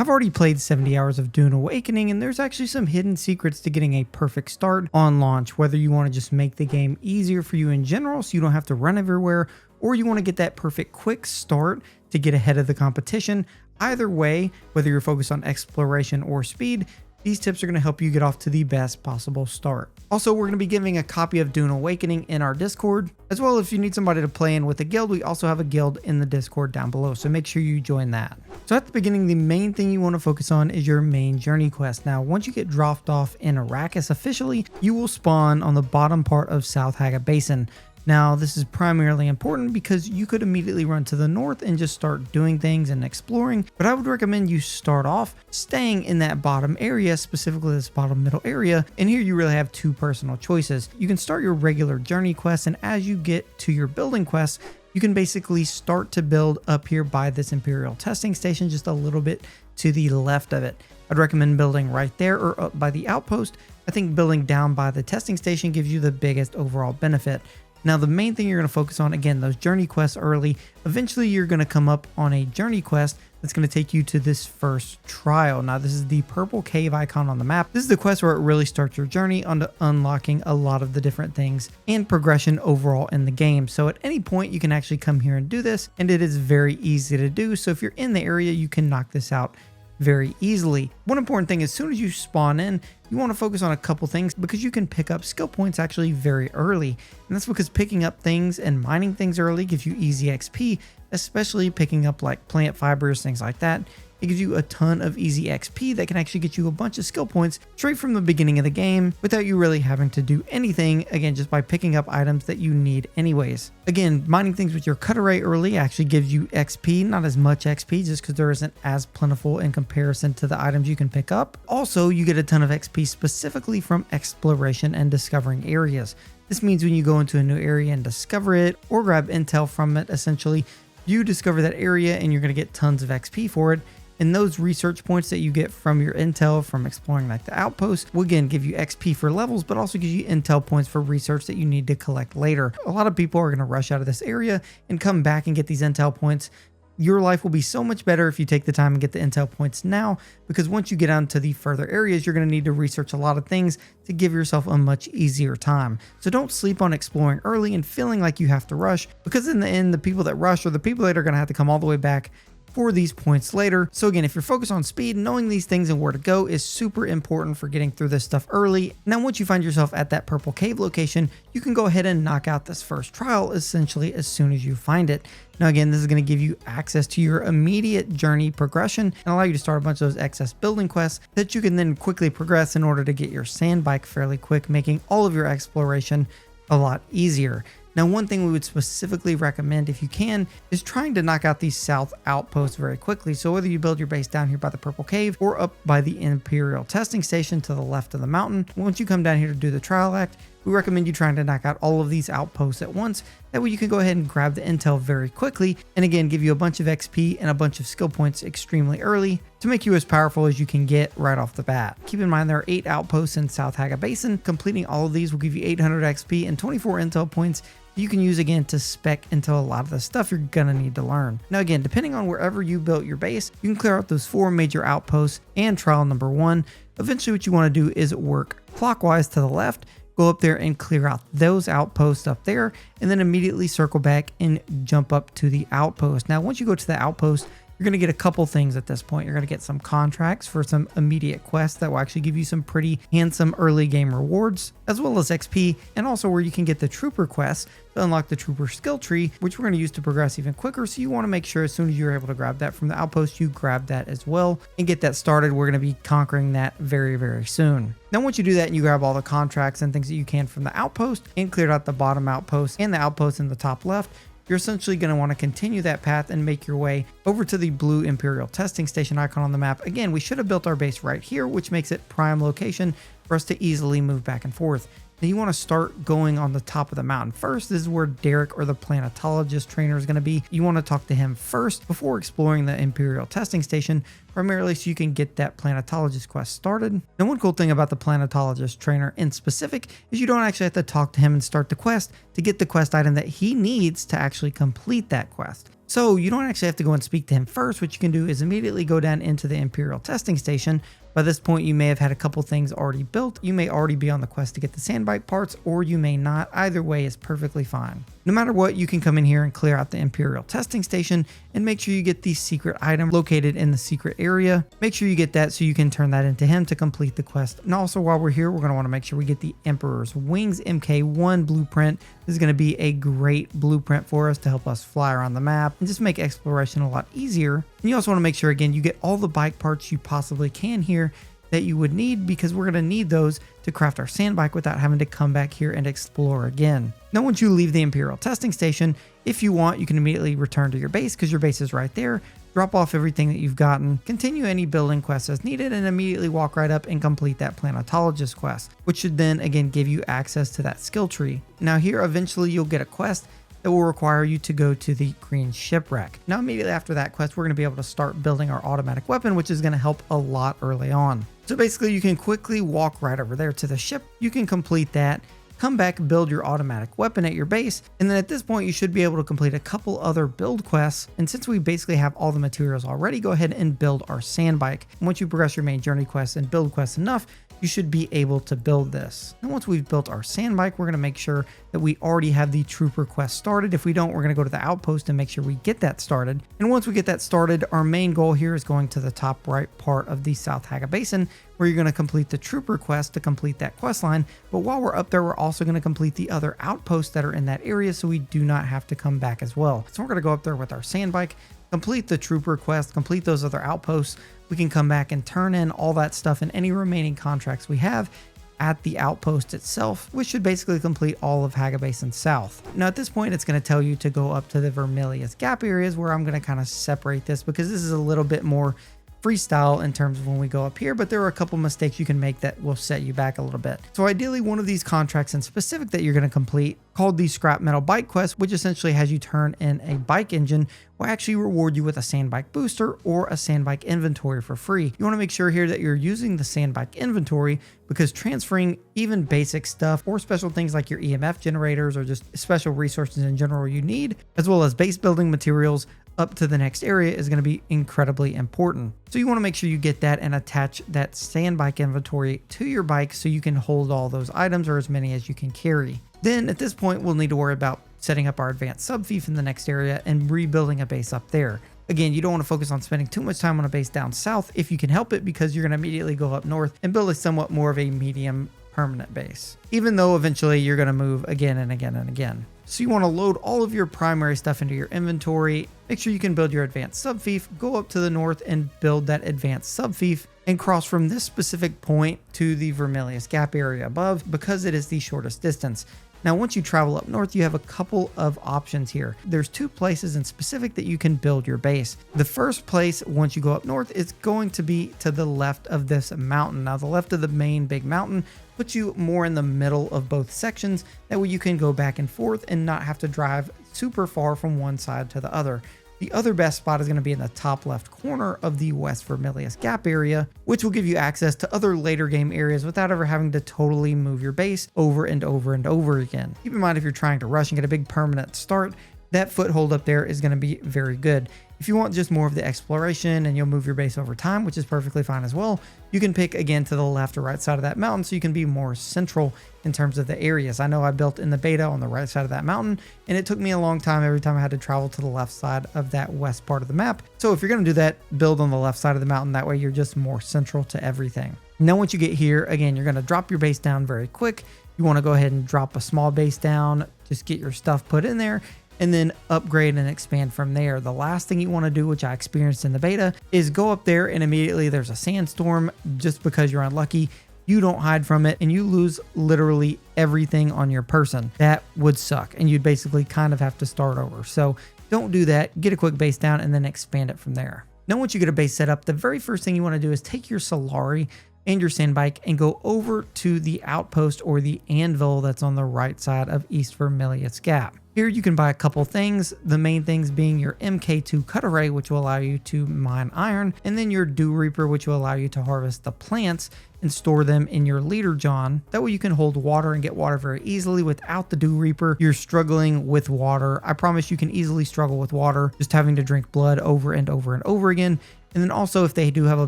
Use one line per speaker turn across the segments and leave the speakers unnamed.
I've already played 70 hours of Dune Awakening, and there's actually some hidden secrets to getting a perfect start on launch, whether you want to just make the game easier for you in general so you don't have to run everywhere, or you want to get that perfect quick start to get ahead of the competition. Either way, whether you're focused on exploration or speed, these tips are going to help you get off to the best possible start. Also, we're going to be giving a copy of Dune Awakening in our Discord, as well as if you need somebody to play in with a guild, we also have a guild in the Discord down below, so make sure you join that. So at the beginning, the main thing you want to focus on is your main journey quest. Now, once you get dropped off in Arrakis officially, you will spawn on the bottom part of South Hagga Basin. Now, this is primarily important because you could immediately run to the north and just start doing things and exploring, but I would recommend you start off staying in that bottom area, specifically this bottom middle area, and here you really have two personal choices. You can start your regular journey quest, and as you get to your building quests, you can basically start to build up here by this Imperial testing station, just a little bit to the left of it. I'd recommend building right there or up by the outpost. I think building down by the testing station gives you the biggest overall benefit. Now, the main thing you're going to focus on, again, those journey quests early. Eventually, you're going to come up on a journey quest that's going to take you to this first trial. Now, this is the purple cave icon on the map. This is the quest where it really starts your journey on unlocking a lot of the different things and progression overall in the game. So at any point, you can actually come here and do this, and it is very easy to do. So if you're in the area, you can knock this out very easily. One important thing, as soon as you spawn in, you want to focus on a couple things because you can pick up skill points actually very early. And that's because picking up things and mining things early gives you easy XP, especially picking up like plant fibers, things like that. It gives you a ton of easy XP that can actually get you a bunch of skill points straight from the beginning of the game without you really having to do anything, again, just by picking up items that you need anyways. Again, mining things with your cutter ray early actually gives you XP, not as much XP just because there isn't as plentiful in comparison to the items you can pick up. Also, you get a ton of XP specifically from exploration and discovering areas. This means when you go into a new area and discover it or grab intel from it, essentially, you discover that area and you're going to get tons of XP for it. And those research points that you get from your intel from exploring like the outpost will again give you XP for levels, but also gives you intel points for research that you need to collect later. A lot of people are going to rush out of this area and come back and get these intel points. Your life will be so much better if you take the time and get the intel points now, because once you get onto the further areas, you're going to need to research a lot of things to give yourself a much easier time. So don't sleep on exploring early and feeling like you have to rush, because in the end, the people that rush are the people that are going to have to come all the way back for these points later. So again, if you're focused on speed, knowing these things and where to go is super important for getting through this stuff early. Now, once you find yourself at that purple cave location, you can go ahead and knock out this first trial essentially as soon as you find it. Now, again, this is going to give you access to your immediate journey progression and allow you to start a bunch of those excess building quests that you can then quickly progress in order to get your sand bike fairly quick, making all of your exploration a lot easier. Now, one thing we would specifically recommend if you can is trying to knock out these south outposts very quickly. So whether you build your base down here by the purple cave or up by the Imperial testing station to the left of the mountain, once you come down here to do the trial act, we recommend you trying to knock out all of these outposts at once. That way you can go ahead and grab the intel very quickly and again give you a bunch of XP and a bunch of skill points extremely early to make you as powerful as you can get right off the bat. Keep in mind there are 8 outposts in South Hagga Basin. Completing all of these will give you 800 XP and 24 intel points you can use again to spec into a lot of the stuff you're gonna need to learn. Now again, depending on wherever you built your base, you can clear out those 4 major outposts and trial number 1. Eventually what you want to do is work clockwise to the left, go up there and clear out those outposts up there, and then immediately circle back and jump up to the outpost. Now once you go to the outpost, you're going to get a couple things at this point. You're going to get some contracts for some immediate quests that will actually give you some pretty handsome early game rewards, as well as XP, and also where you can get the trooper quests to unlock the trooper skill tree, which we're going to use to progress even quicker. So you want to make sure as soon as you're able to grab that from the outpost, you grab that as well and get that started. We're going to be conquering that very, very soon. Now, once you do that and you grab all the contracts and things that you can from the outpost and cleared out the bottom outpost and the outpost in the top left, you're essentially going to want to continue that path and make your way over to the blue Imperial testing station icon on the map. Again, we should have built our base right here, which makes it prime location for us to easily move back and forth. Now you want to start going on the top of the mountain first. This is where Derek, or the planetologist trainer, is going to be. You want to talk to him first before exploring the Imperial testing station, primarily so you can get that planetologist quest started. Now, one cool thing about the planetologist trainer in specific is you don't actually have to talk to him and start the quest to get the quest item that he needs to actually complete that quest. So you don't actually have to go and speak to him first. What you can do is immediately go down into the Imperial testing station. By this point, you may have had a couple things already built. You may already be on the quest to get the sand bike parts, or you may not. Either way is perfectly fine. No matter what, you can come in here and clear out the Imperial testing station and make sure you get the secret item located in the secret area. Make sure you get that so you can turn that into him to complete the quest. And also while we're here, we're going to want to make sure we get the Emperor's Wings MK1 blueprint. This is going to be a great blueprint for us to help us fly around the map and just make exploration a lot easier. And you also want to make sure, again, you get all the bike parts you possibly can here that you would need, because we're going to need those to craft our sand bike without having to come back here and explore again. Now, once you leave the Imperial testing station, if you want, you can immediately return to your base, because your base is right there. Drop off everything that you've gotten, continue any building quests as needed, and immediately walk right up and complete that planetologist quest, which should then again give you access to that skill tree. Now here, eventually you'll get a quest that will require you to go to the green shipwreck. Now immediately after that quest, we're going to be able to start building our automatic weapon, which is going to help a lot early on. So basically you can quickly walk right over there to the ship. You can complete that, come back, build your automatic weapon at your base, and then at this point you should be able to complete a couple other build quests. And since we basically have all the materials already, go ahead and build our sand bike. And once you progress your main journey quests and build quests enough, you should be able to build this. And once we've built our sand bike, we're going to make sure that we already have the trooper quest started. If we don't, we're going to go to the outpost and make sure we get that started. And once we get that started, our main goal here is going to the top right part of the South Hagga Basin, where you're going to complete the trooper quest to complete that quest line. But while we're up there, we're also going to complete the other outposts that are in that area, so we do not have to come back as well. So we're going to go up there with our sand bike, complete the trooper quest, complete those other outposts. We can come back and turn in all that stuff and any remaining contracts we have at the outpost itself, which should basically complete all of Hagga Basin South. Now at this point, it's going to tell you to go up to the Vermilia Gap areas, where I'm going to kind of separate this because this is a little bit more freestyle in terms of when we go up here, but there are a couple mistakes you can make that will set you back a little bit. So ideally, one of these contracts in specific that you're going to complete, called the Scrap Metal Bike Quest, which essentially has you turn in a bike engine, will actually reward you with a sand bike booster or a sand bike inventory for free. You want to make sure here that you're using the sand bike inventory, because transferring even basic stuff or special things like your EMF generators or just special resources in general you need, as well as base building materials up to the next area, is going to be incredibly important. So you want to make sure you get that and attach that sand bike inventory to your bike so you can hold all those items, or as many as you can carry. Then at this point, we'll need to worry about setting up our advanced subfief in the next area and rebuilding a base up there. Again, you don't want to focus on spending too much time on a base down south if you can help it, because you're going to immediately go up north and build a somewhat more of a medium permanent base, even though eventually you're going to move again and again and again. So you want to load all of your primary stuff into your inventory, make sure you can build your advanced subfief, go up to the north and build that advanced subfief, and cross from this specific point to the Vermilia Gap area above, because it is the shortest distance. Now, once you travel up north, you have a couple of options here. There's two places in specific that you can build your base. The first place, once you go up north, is going to be to the left of this mountain. Now, the left of the main big mountain puts you more in the middle of both sections. That way you can go back and forth and not have to drive super far from one side to the other. The other best spot is going to be in the top left corner of the West Vermilion Gap area, which will give you access to other later game areas without ever having to totally move your base over and over and over again. Keep in mind, if you're trying to rush and get a big permanent start, that foothold up there is going to be very good. If you want just more of the exploration and you'll move your base over time, which is perfectly fine as well, you can pick again to the left or right side of that mountain so you can be more central in terms of the areas. I know I built in the beta on the right side of that mountain, and it took me a long time every time I had to travel to the left side of that west part of the map. So if you're going to do that, build on the left side of the mountain. That way you're just more central to everything. Now once you get here, again, you're going to drop your base down very quick. You want to go ahead and drop a small base down, just get your stuff put in there, and then upgrade and expand from there. The last thing you want to do, which I experienced in the beta, is go up there and immediately there's a sandstorm. Just because you're unlucky, you don't hide from it and you lose literally everything on your person. That would suck, and you'd basically kind of have to start over. So don't do that. Get a quick base down and then expand it from there. Now once you get a base set up, the very first thing you want to do is take your Solari and your sand bike and go over to the outpost or the anvil that's on the right side of East Vermilia's Gap. Here you can buy a couple things, the main things being your MK2 cut array, which will allow you to mine iron, and then your Dew Reaper, which will allow you to harvest the plants and store them in your leader John. That way you can hold water and get water very easily. Without the Dew Reaper, you're struggling with water. I promise you can easily struggle with water, just having to drink blood over and over and over again. And then also, if they do have a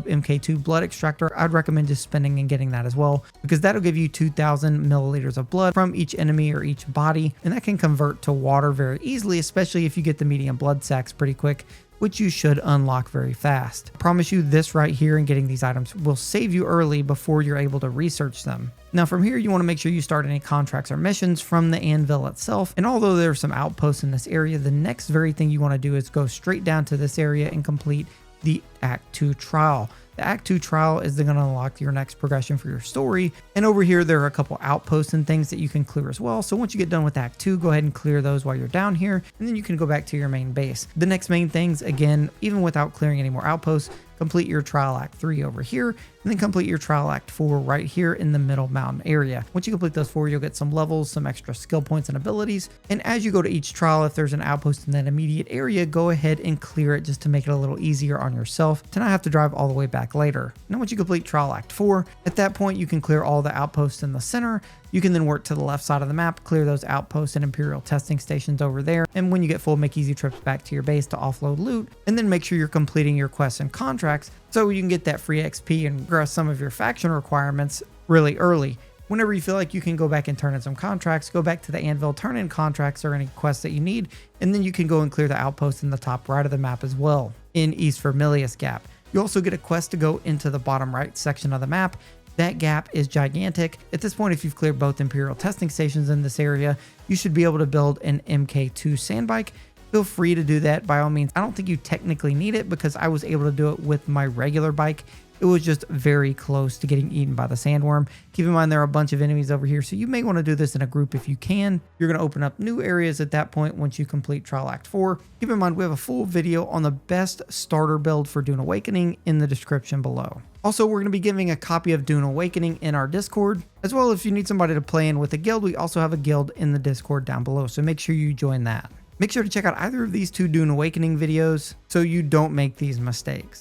MK2 blood extractor, I'd recommend just spending and getting that as well, because that'll give you 2,000 milliliters of blood from each enemy or each body, and that can convert to water very easily, especially if you get the medium blood sacks pretty quick, which you should unlock very fast. I promise you this right here and getting these items will save you early before you're able to research them. Now from here, you want to make sure you start any contracts or missions from the anvil itself. And although there are some outposts in this area, the next very thing you want to do is go straight down to this area and complete the Act 2 trial. The Act 2 trial is going to unlock your next progression for your story. And over here, there are a couple outposts and things that you can clear as well. So once you get done with Act 2, go ahead and clear those while you're down here. And then you can go back to your main base. The next main things, again, even without clearing any more outposts, complete your trial Act 3 over here, and then complete your trial Act 4 right here in the middle mountain area. Once you complete those 4, you'll get some levels, some extra skill points and abilities. And as you go to each trial, if there's an outpost in that immediate area, go ahead and clear it just to make it a little easier on yourself to not have to drive all the way back later. Now once you complete trial Act 4, at that point you can clear all the outposts in the center. You can then work to the left side of the map, clear those outposts and Imperial testing stations over there. And when you get full, make easy trips back to your base to offload loot, and then make sure you're completing your quests and contracts so you can get that free XP and progress some of your faction requirements really early. Whenever you feel like you can go back and turn in some contracts, go back to the anvil, turn in contracts or any quests that you need, and then you can go and clear the outposts in the top right of the map as well in East Vermilia Gap. You also get a quest to go into the bottom right section of the map. That gap is gigantic. At this point, if you've cleared both Imperial testing stations in this area, you should be able to build an MK2 sand bike. Feel free to do that by all means. I don't think you technically need it because I was able to do it with my regular bike. It was just very close to getting eaten by the sandworm. Keep in mind there are a bunch of enemies over here, so you may want to do this in a group if you can. You're going to open up new areas at that point once you complete Trial Act 4. Keep in mind we have a full video on the best starter build for Dune Awakening in the description below. Also, we're going to be giving a copy of Dune Awakening in our Discord, as well as if you need somebody to play in with a guild, we also have a guild in the Discord down below, so make sure you join that. Make sure to check out either of these two Dune Awakening videos so you don't make these mistakes.